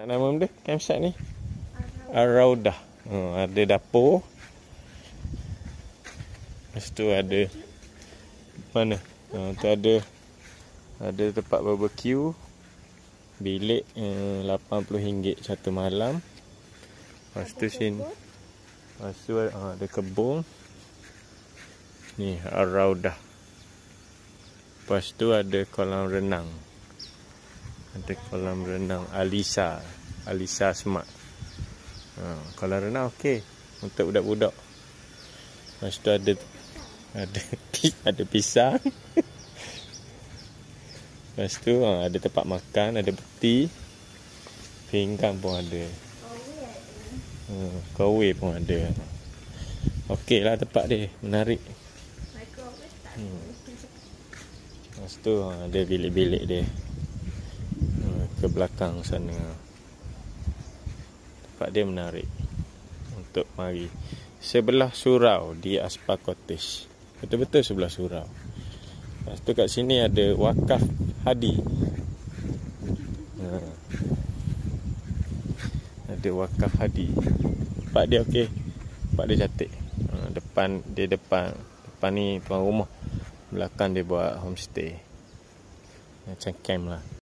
Nama benda campsite ni? Araudah. Ada dapur. Lepas tu ada mana? Tu ada tempat barbecue. Bilik RM80 satu malam. Lepas tu sini. Lepas tu ada kebun. Ni Araudah. Lepas tu ada kolam renang. Ada kolam renang Alisa Smart. Kolam renang okey untuk budak-budak. Lepas tu ada pisang. Lepas tu ada tempat makan, ada peti. Pinggan pun ada. Kowe pun ada. Okey lah tempat dia, menarik. Lepas tu ada bilik-bilik dia ke belakang sana. Tempat dia menarik untuk mari. Sebelah surau di Aspa Cottage. Betul-betul sebelah surau. Lepas tu kat sini ada Wakaf Hadi. Ada Wakaf Hadi. Tempat dia okey. Tempat dia cantik. Depan ni tuan rumah. Belakang dia buat homestay. Macam camp lah.